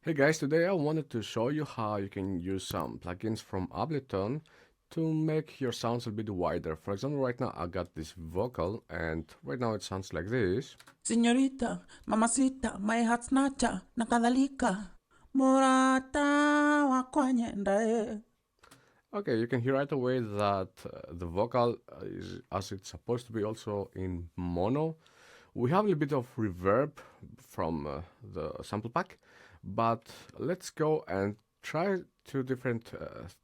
Hey guys, today I wanted to show you how you can use some plugins from Ableton to make your sounds a bit wider. For example, right now I got this vocal and right now it sounds like this. Señorita, mamacita, my heart snatcher, na kadhalika. Murata wa kwenye ndae. Okay, you can hear right away that the vocal is as it's supposed to be also in mono. We have a little bit of reverb from the sample pack, but let's go and try two different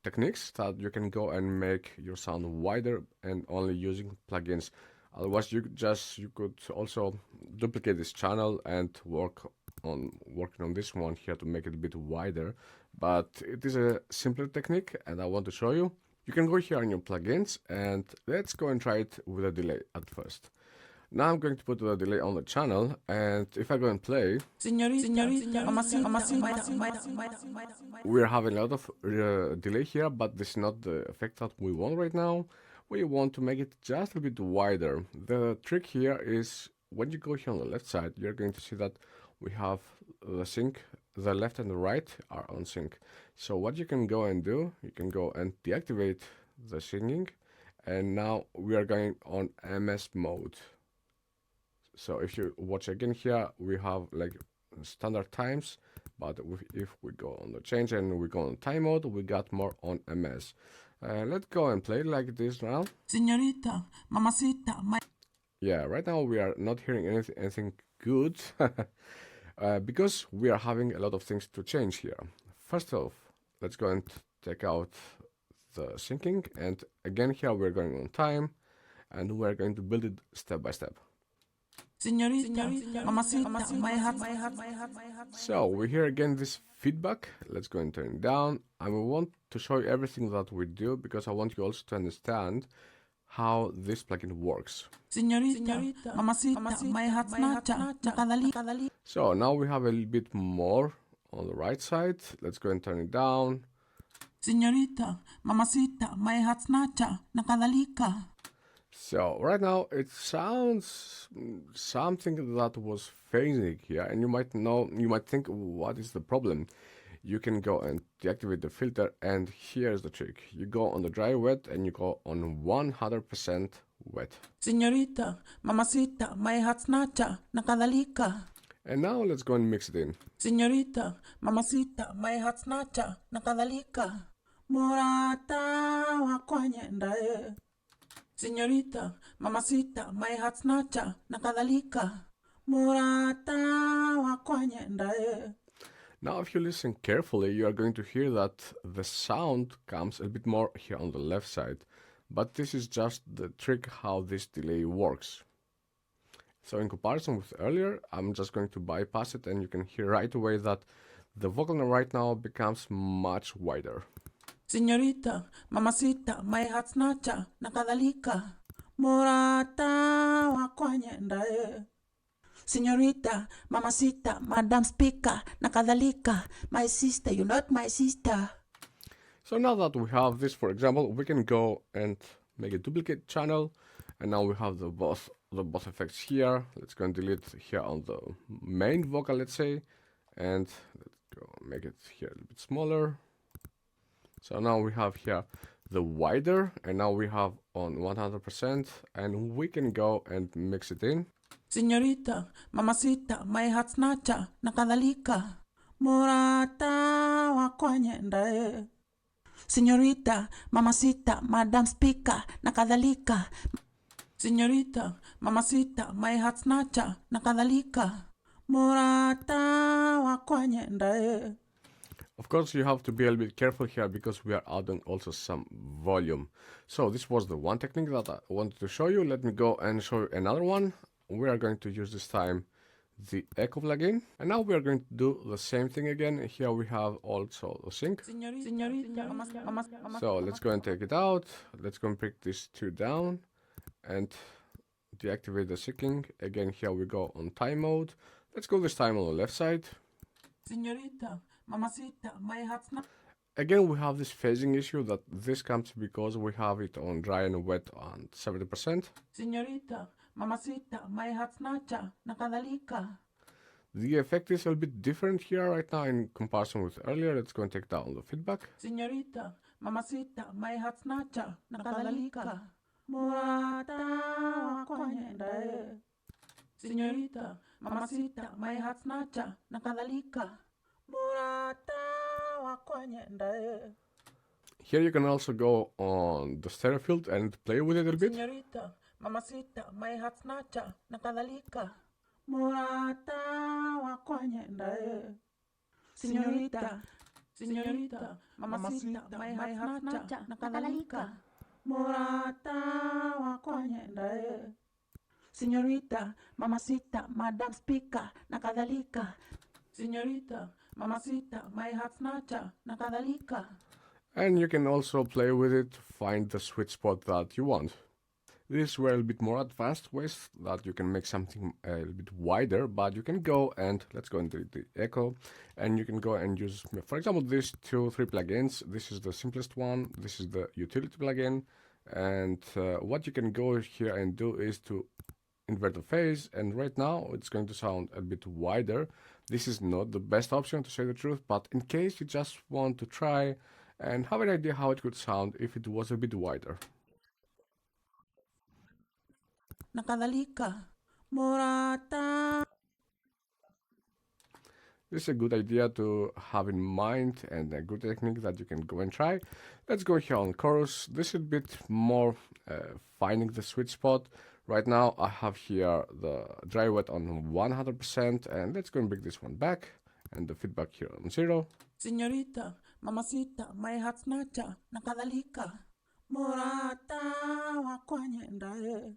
techniques that you can go and make your sound wider and only using plugins. Otherwise, you could also duplicate this channel and working on this one here to make it a bit wider. But it is a simpler technique, and I want to show you. You can go here on your plugins, and let's go and try it with a delay at first. Now I'm going to put the delay on the channel, and if I go and play, Señorita, mamacita, we're having a lot of delay here, but this is not the effect that we want right now. We want to make it just a bit wider. The trick here is when you go here on the left side, you're going to see that we have the sync, the left and the right are on sync. So what you can go and do, you can go and deactivate the singing, and now we are going on MS mode. So if you watch again here, we have like standard times, but if we go on the change and we go on time mode, we got more on MS. Let's go and play like this now. Señorita, mamacita, my... Yeah, right now we are not hearing anything good because we are having a lot of things to change here. First off, let's go and take out the syncing, and again here we're going on time, and we're going to build it step by step. Señorita, mamacita, my heart. So we hear again this feedback. Let's go and turn it down. And we want to show you everything that we do because I want you also to understand how this plugin works. Señorita, mamacita, my heart snatcher, na kadhalika. So now we have a little bit more on the right side. Let's go and turn it down. Señorita, mamacita, my heart snatcher, na kadhalika. So right now it sounds something that was phasing here, and you might think, what is the problem? You can go and deactivate the filter, and here's the trick. You go on the dry wet and you go on 100% wet. Señorita, mamacita, my heart snatcher, na kadhalika. And now let's go and mix it in. Señorita, mamacita, my heart snatcher, na kadhalika. Murata wa kwenye ndae. Señorita, mamacita, my heart snatcher, na kadhalika. Murata wa kwenye ndae. Now if you listen carefully, you are going to hear that the sound comes a bit more here on the left side. But this is just the trick how this delay works. So in comparison with earlier, I'm just going to bypass it, and you can hear right away that the vocal right now becomes much wider. Señorita, mamacita, my heart snatcher, na kadhalika. Murata wa kwenye ndae. Señorita, mamacita, madam speaker, na kadhalika. My sister, you're not my sister. So now that we have this, for example, we can go and make a duplicate channel, and now we have the both effects here. Let's go and delete here on the main vocal, let's say, and let's go make it here a little bit smaller. So now we have here the wider, and now we have on 100%, and we can go and mix it in. Señorita, mamacita, my heart snatcher, na kadhalika. Murata wa kwenye ndae. Señorita, mamacita, madam speaker, na kadhalika. Señorita, mamacita, my heart snatcher, na kadhalika. Murata wa kwenye ndae. Of course, you have to be a little bit careful here because we are adding also some volume. So this was the one technique that I wanted to show you. Let me go and show you another one. We are going to use this time the echo plugin, and now we are going to do the same thing again. Here we have also the sync. So let's go and take it out. Let's go and pick these two down and deactivate the syncing. Again, here we go on time mode. Let's go this time on the left side. Señorita, mamacita, my heart's not. Again, we have this phasing issue that this comes because we have it on dry and wet on 70%. Señorita, mamacita, my heart snatcher, na kadhalika. The effect is a little bit different here right now in comparison with earlier. Let's go and take down the feedback. Señorita, mamacita, my heart snatcher, na kadhalika. Murata wakwanyendae. Señorita, mamacita, my heart snatcher, na kadhalika. Murata wakwanyendae. Here you can also go on the stereo field and play with it a little bit. Señorita, mamacita, my heart snatcher, na kadhalika. Murata wakwanyendae. Señorita, señorita, mamacita, my heart snatcher, na kadhalika. Murata wakwanyendae. Señorita, mamacita, madam speaker, na kadhalika. Señorita, mamacita, my heart snatcher, na kadhalika. And you can also play with it to find the sweet spot that you want. These were a bit more advanced ways that you can make something a little bit wider, but you can go and let's go into the echo, and you can go and use, for example, these 2-3 plugins. This is the simplest one. This is the utility plugin, and what you can go here and do is to invert the phase, and right now it's going to sound a bit wider. This is not the best option, to say the truth, but in case you just want to try and have an idea how it could sound if it was a bit wider. Na kadhalika, Murata. This is a good idea to have in mind and a good technique that you can go and try. Let's go here on chorus. This is a bit more finding the sweet spot. Right now I have here the dry wet on 100%, and let's go and bring this one back and the feedback here on 0. Señorita, mamacita, my heart snatcher, na kadhalika. Murata wakwanyendae.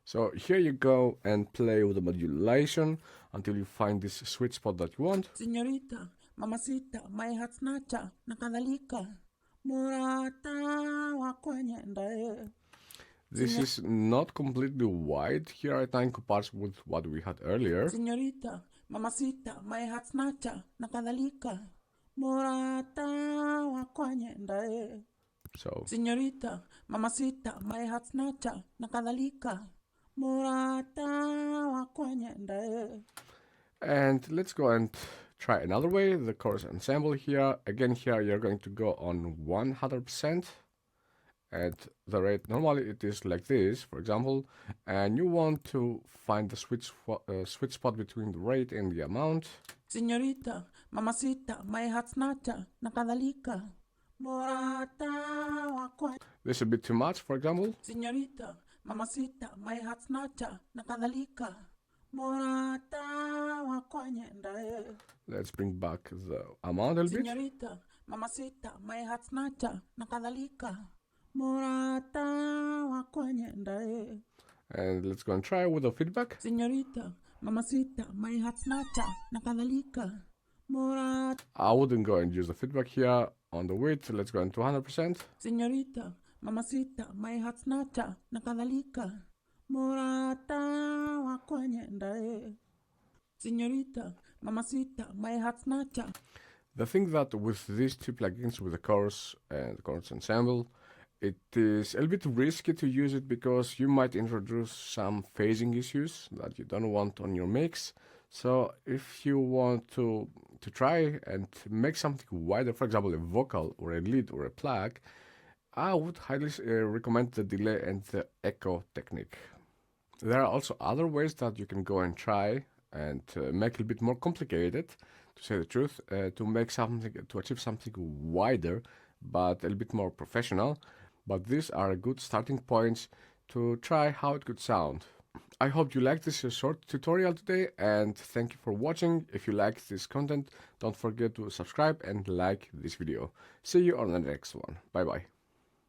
So here you go and play with the modulation until you find this sweet spot that you want. Señorita, mamacita, my heart snatcher, na kadhalika. Murata wakwanyendae. This is not completely wide here right now in comparison with what we had earlier. Señorita, mamacita, my heart snatcher, na kadhalika. Murata wakwanyendae. So Señorita, mamacita, my heart snatcher, na kadhalika. Murata wakwanyendae. and let's go and try another way, the chorus ensemble here. Again, here you're going to go on 100% at the rate. Normally it is like this, for example, and you want to find the sweet spot between the rate and the amount. Señorita, mamacita, my heart snatcher, na kadhalika. Murata wakwanyendae. This is a bit too much, for example. Señorita, mamacita, my heart snatcher, na kadhalika. Murata wakwanyendae. Let's bring back the amount a little bit. Señorita, mamacita, my heart snatcher, na kadhalika. Murata wakwanyendae. And let's go and try with the feedback. Señorita, mamacita, my heart snatcher, na kadhalika. Murata. I wouldn't go and use the feedback here on the width. Let's go into 100%. Señorita, mamacita, my heart snatcher, na kadhalika. Murata wakwanyendae. Señorita, mamacita, my heart snatcher. The thing that with these 2 plugins, with the chorus and the chorus ensemble, it is a little bit risky to use it because you might introduce some phasing issues that you don't want on your mix. So if you want to try and make something wider, for example, a vocal or a lead or a plug, I would highly recommend the delay and the echo technique. There are also other ways that you can go and try and make it a bit more complicated, to say the truth, to make something, to achieve something wider but a little bit more professional. But these are good starting points to try how it could sound. I hope you liked this short tutorial today, and thank you for watching. If you liked this content, don't forget to subscribe and like this video. See you on the next one. Bye bye.